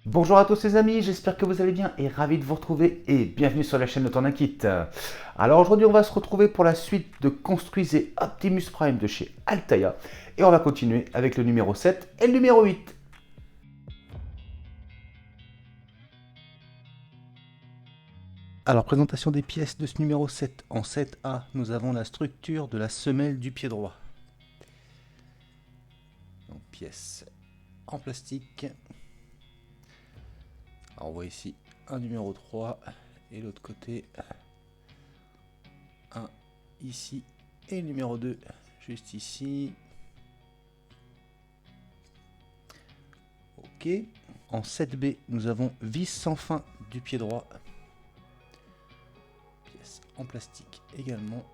Bonjour à tous les amis, j'espère que vous allez bien et ravi de vous retrouver et bienvenue sur la chaîne de Tourniquet. Alors aujourd'hui on va se retrouver pour la suite de Construisez Optimus Prime de chez Altaïa et on va continuer avec le numéro 7 et le numéro 8. Alors présentation des pièces de ce numéro 7. En 7A nous avons la structure de la semelle du pied droit. Donc pièce en plastique. Alors on voit ici un numéro 3 et l'autre côté un ici et le numéro 2 juste ici. Ok. En 7B nous avons vis sans fin du pied droit. Pièce en plastique également.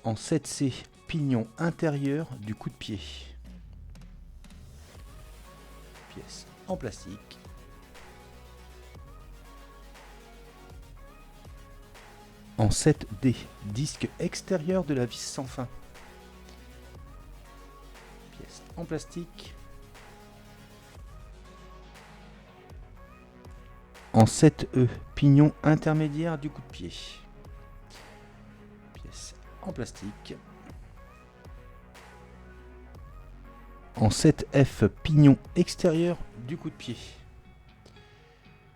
En 7C pignon intérieur du coup de pied. Pièce en plastique. En 7D, disque extérieur de la vis sans fin. Pièce en plastique. En 7E, pignon intermédiaire du coup de pied. Pièce en plastique. En 7F, pignon extérieur du coup de pied.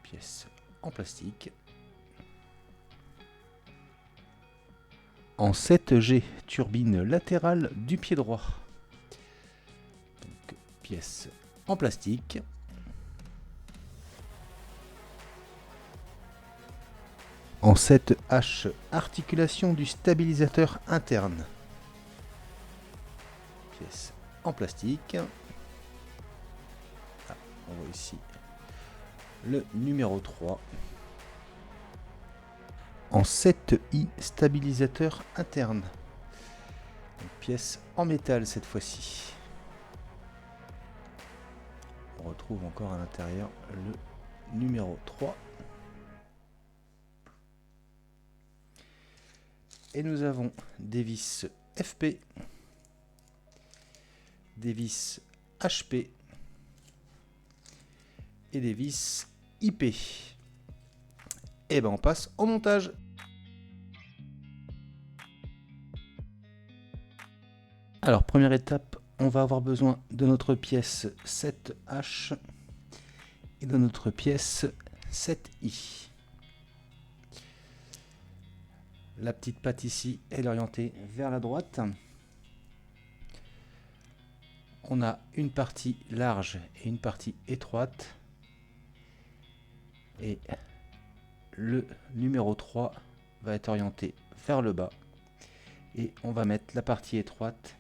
Pièce en plastique. En 7G, turbine latérale du pied droit. Donc, pièce en plastique. En 7H, articulation du stabilisateur interne. Pièce en plastique. Ah, on voit ici le numéro 3. En 7I, stabilisateur interne. Une pièce en métal cette fois-ci. On retrouve encore à l'intérieur le numéro 3. Et nous avons des vis FP, des vis HP et des vis IP. Et ben on passe au montage. Alors première étape, on va avoir besoin de notre pièce 7H et de notre pièce 7I. La petite patte ici, elle est orientée vers la droite. On a une partie large et une partie étroite. Et le numéro 3 va être orienté vers le bas. Et on va mettre la partie étroite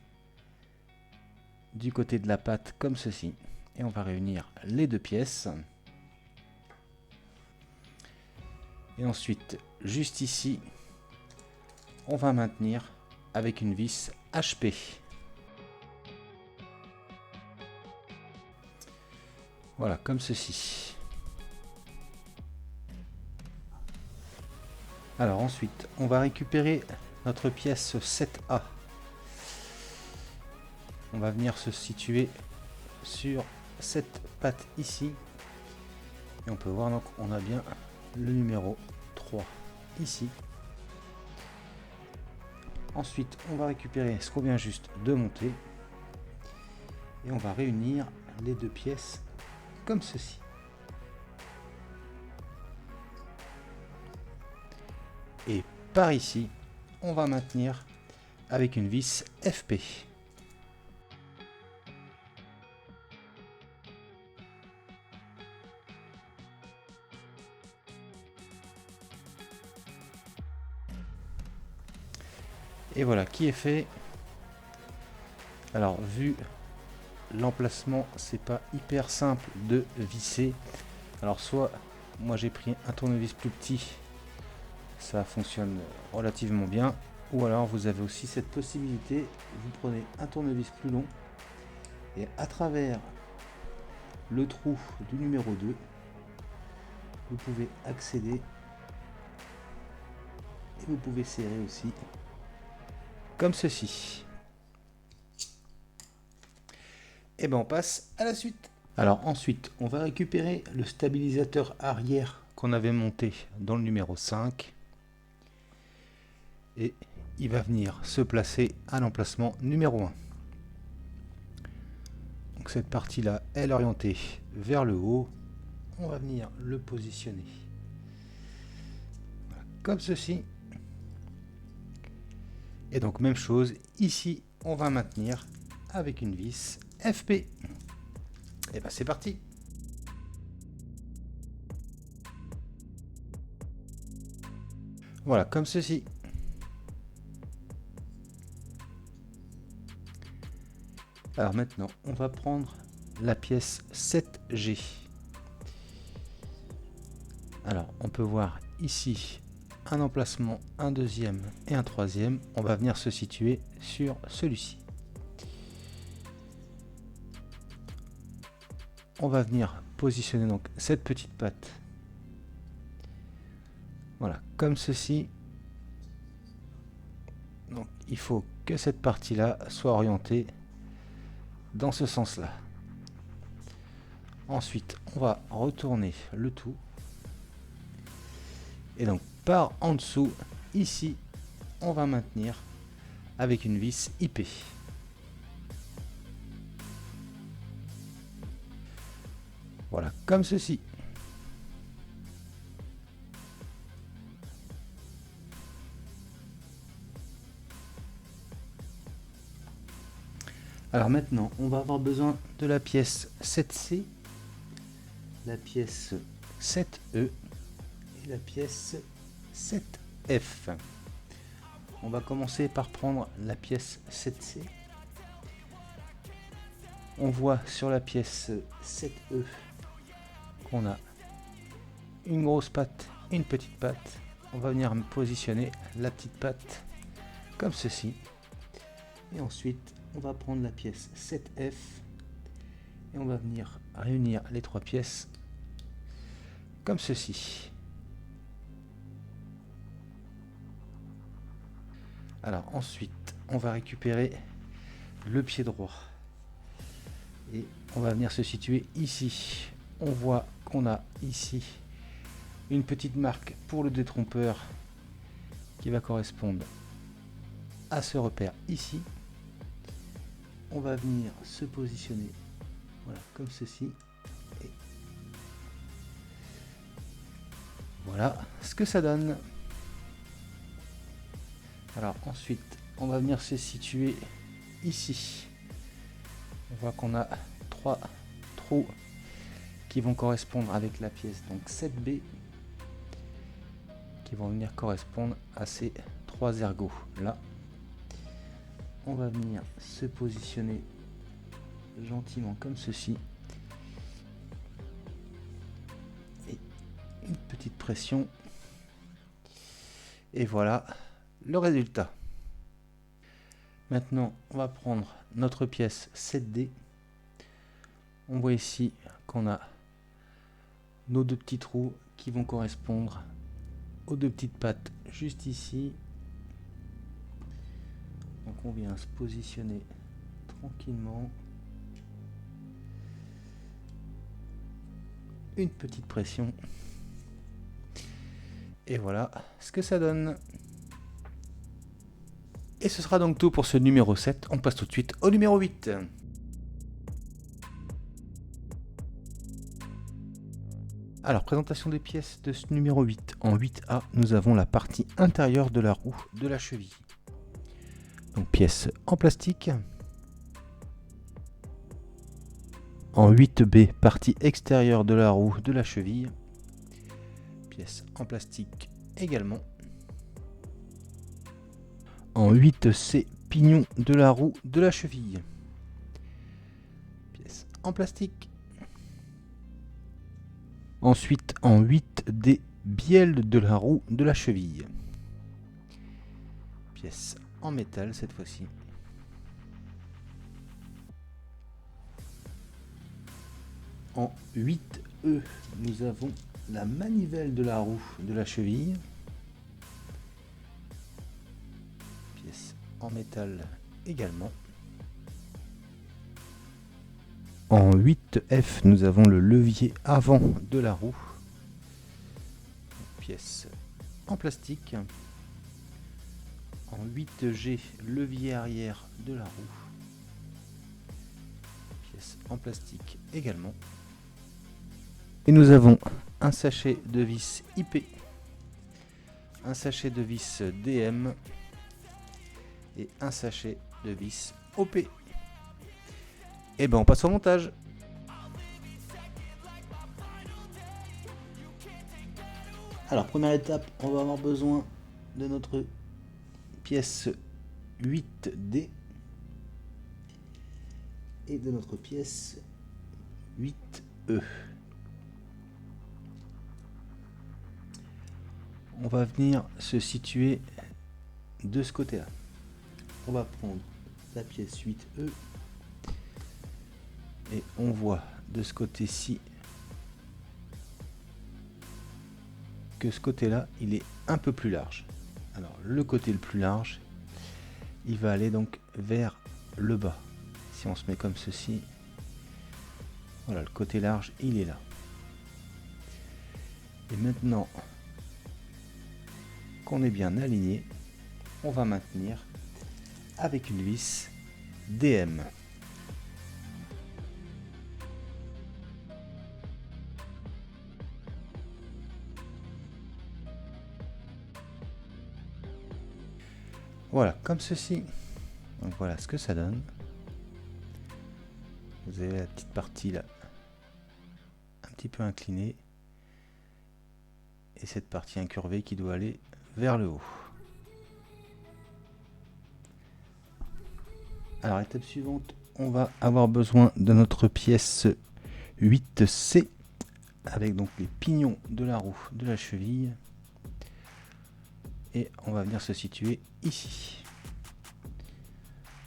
du côté de la patte comme ceci. Et on va réunir les deux pièces. Et ensuite, juste ici, on va maintenir avec une vis HP. Voilà, comme ceci. Alors ensuite, on va récupérer notre pièce 7A. On va venir se situer sur cette patte ici. Et on peut voir donc on a bien le numéro 3 ici. Ensuite, on va récupérer ce qu'on vient juste de monter. Et on va réunir les deux pièces comme ceci. Et par ici, on va maintenir avec une vis FP. Et voilà qui est fait. Alors vu l'emplacement, c'est pas hyper simple de visser. Alors soit moi j'ai pris un tournevis plus petit, ça fonctionne relativement bien, ou alors vous avez aussi cette possibilité, vous prenez un tournevis plus long et à travers le trou du numéro 2, vous pouvez accéder et vous pouvez serrer aussi comme ceci. Et ben on passe à la suite. Alors ensuite, on va récupérer le stabilisateur arrière qu'on avait monté dans le numéro 5. Et il va venir se placer à l'emplacement numéro 1. Donc cette partie-là, elle est orientée vers le haut. On va venir le positionner comme ceci. Et donc même chose, ici, on va maintenir avec une vis FP. Et ben c'est parti. Voilà, comme ceci. Alors maintenant, on va prendre la pièce 7G. Alors, on peut voir ici un emplacement, un deuxième et un troisième. On va venir se situer sur celui-ci. On va venir positionner donc cette petite patte. Voilà, comme ceci. Donc, il faut que cette partie-là soit orientée dans ce sens-là. Ensuite, on va retourner le tout. Et donc, par en dessous, ici, on va maintenir avec une vis IP. Voilà, comme ceci. Alors maintenant, on va avoir besoin de la pièce 7C, la pièce 7E et la pièce 7F. On va commencer par prendre la pièce 7C. On voit sur la pièce 7E qu'on a une grosse patte et une petite patte. On va venir positionner la petite patte comme ceci. Et ensuite, on va prendre la pièce 7F et on va venir réunir les trois pièces comme ceci. Alors ensuite, on va récupérer le pied droit et on va venir se situer ici. On voit qu'on a ici une petite marque pour le détrompeur qui va correspondre à ce repère ici. On va venir se positionner, voilà, comme ceci. Et voilà ce que ça donne. Alors ensuite, on va venir se situer ici. On voit qu'on a trois trous qui vont correspondre avec la pièce donc 7B, qui vont venir correspondre à ces trois ergots là. On va venir se positionner gentiment comme ceci. Et une petite pression. Et voilà le résultat. Maintenant, on va prendre notre pièce 7D. On voit ici qu'on a nos deux petits trous qui vont correspondre aux deux petites pattes juste ici. Donc on vient se positionner tranquillement. Une petite pression. Et voilà ce que ça donne. Et ce sera donc tout pour ce numéro 7. On passe tout de suite au numéro 8. Alors, présentation des pièces de ce numéro 8. En 8A, nous avons la partie intérieure de la roue de la cheville. Donc, pièce en plastique. En 8B, partie extérieure de la roue de la cheville. Pièce en plastique également. En 8C, pignon de la roue de la cheville. Pièce en plastique. Ensuite, en 8D, bielle de la roue de la cheville. Pièce en métal cette fois-ci. En 8E, nous avons la manivelle de la roue de la cheville. Pièce en métal également. En 8F, nous avons le levier avant de la roue. Pièce en plastique. En 8G, levier arrière de la roue. Pièce en plastique également. Et nous avons un sachet de vis IP, un sachet de vis DM et un sachet de vis OP. Et ben on passe au montage. Alors première étape, on va avoir besoin de notre pièce 8D et de notre pièce 8E. On va venir se situer de ce côté-là. On va prendre la pièce 8E et on voit de ce côté-ci que ce côté-là, il est un peu plus large. Alors le côté le plus large, il va aller donc vers le bas. Si on se met comme ceci, voilà, le côté large, il est là. Et maintenant qu'on est bien aligné, on va maintenir avec une vis DM. Voilà, comme ceci. Donc voilà ce que ça donne. Vous avez la petite partie là, un petit peu inclinée. Et cette partie incurvée qui doit aller vers le haut. Alors, étape suivante, on va avoir besoin de notre pièce 8C avec donc les pignons de la roue de la cheville. Et on va venir se situer ici.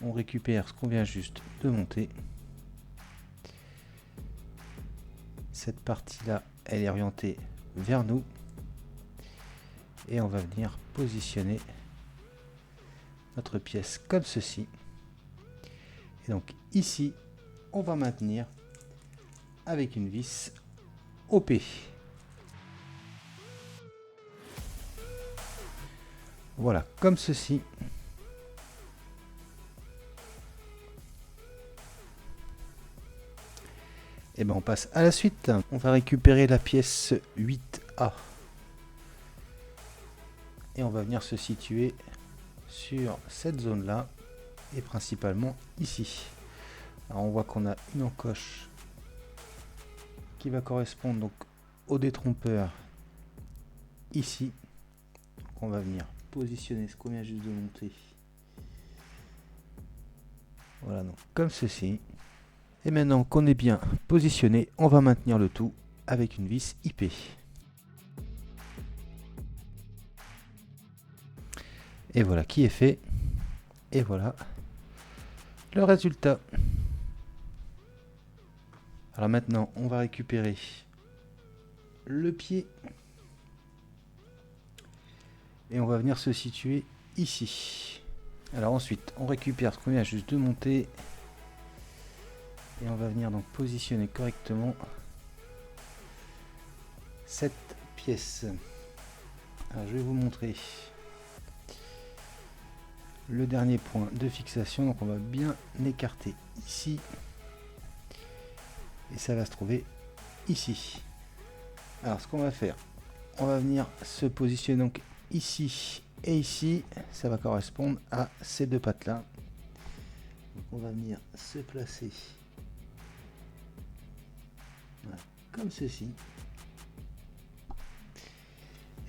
On récupère ce qu'on vient juste de monter. Cette partie-là, elle est orientée vers nous. Et on va venir positionner notre pièce comme ceci. Et donc ici, on va maintenir avec une vis OP. Voilà, comme ceci. Et ben on passe à la suite. On va récupérer la pièce 8A. Et on va venir se situer sur cette zone-là. Et principalement ici. Alors on voit qu'on a une encoche qui va correspondre donc au détrompeur ici. Donc on va venir positionner ce qu'on vient juste de monter. Voilà, donc comme ceci. Et maintenant qu'on est bien positionné, on va maintenir le tout avec une vis IP. Et voilà qui est fait. Et voilà le résultat. Alors maintenant, on va récupérer le pied. Et on va venir se situer ici. Alors ensuite, on récupère ce qu'on vient juste de monter. Et on va venir donc positionner correctement cette pièce. Alors je vais vous montrer le dernier point de fixation. Donc on va bien l'écarter ici. Et ça va se trouver ici. Alors ce qu'on va faire, on va venir se positionner donc ici et ici. Ça va correspondre à ces deux pattes là. Donc on va venir se placer voilà, comme ceci.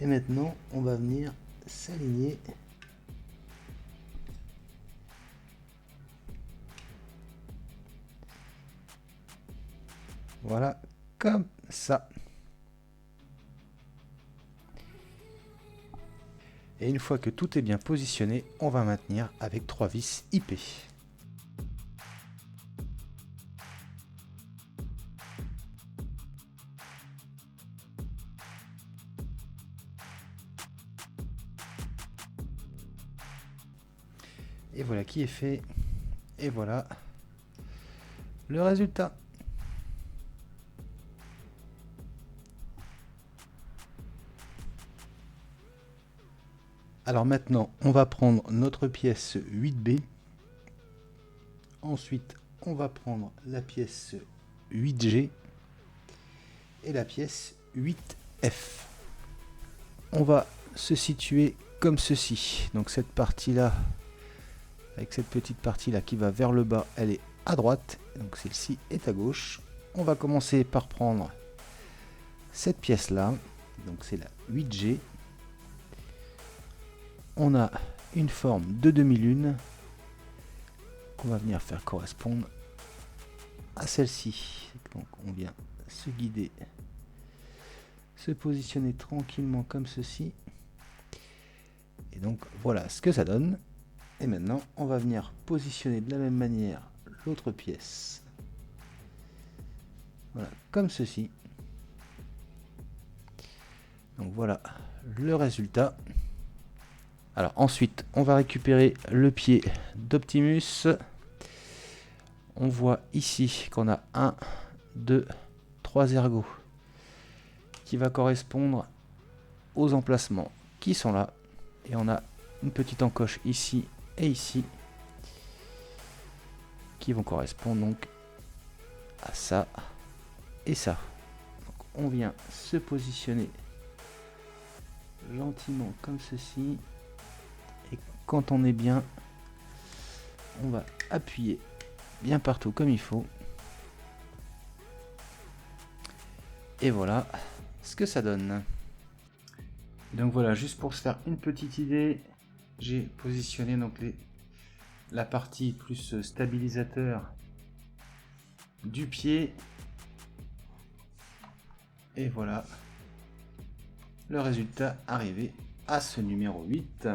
Et maintenant on va venir s'aligner voilà comme ça. Et une fois que tout est bien positionné, on va maintenir avec 3 vis IP. Et voilà qui est fait. Et voilà le résultat. Alors maintenant, on va prendre notre pièce 8B. Ensuite, on va prendre la pièce 8G et la pièce 8F. On va se situer comme ceci. Donc cette partie-là, avec cette petite partie-là qui va vers le bas, elle est à droite. Donc celle-ci est à gauche. On va commencer par prendre cette pièce-là. Donc c'est la 8G. On a une forme de demi-lune qu'on va venir faire correspondre à celle-ci. Donc on vient se guider, se positionner tranquillement comme ceci. Et donc voilà ce que ça donne. Et maintenant on va venir positionner de la même manière l'autre pièce. Voilà, comme ceci. Donc voilà le résultat. Alors ensuite, on va récupérer le pied d'Optimus. On voit ici qu'on a 1, 2, 3 ergots qui va correspondre aux emplacements qui sont là. Et on a une petite encoche ici et ici qui vont correspondre donc à ça et ça. Donc on vient se positionner gentiment comme ceci. Et quand on est bien, on va appuyer bien partout comme il faut. Et voilà ce que ça donne. Donc voilà, juste pour se faire une petite idée, j'ai positionné donc la partie plus stabilisateur du pied. Et voilà le résultat arrivé à ce numéro 8.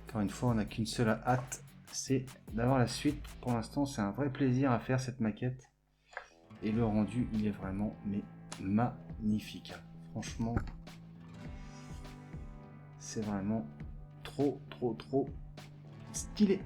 Encore une fois, on n'a qu'une seule hâte, c'est d'avoir la suite. Pour l'instant, c'est un vrai plaisir à faire cette maquette. Et le rendu, il est vraiment magnifique. Franchement, c'est vraiment trop stylé.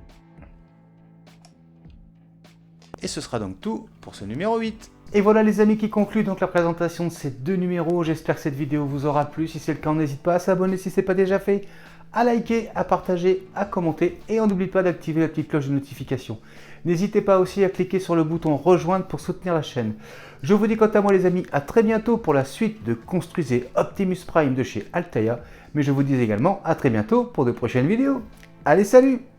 Et ce sera donc tout pour ce numéro 8. Et voilà les amis qui conclut donc la présentation de ces deux numéros. J'espère que cette vidéo vous aura plu. Si c'est le cas, n'hésitez pas à s'abonner si ce n'est pas déjà fait, à liker, à partager, à commenter et on n'oublie pas d'activer la petite cloche de notification. N'hésitez pas aussi à cliquer sur le bouton rejoindre pour soutenir la chaîne. Je vous dis quant à moi les amis à très bientôt pour la suite de Construisez Optimus Prime de chez Altaïa. Mais je vous dis également à très bientôt pour de prochaines vidéos. Allez, salut!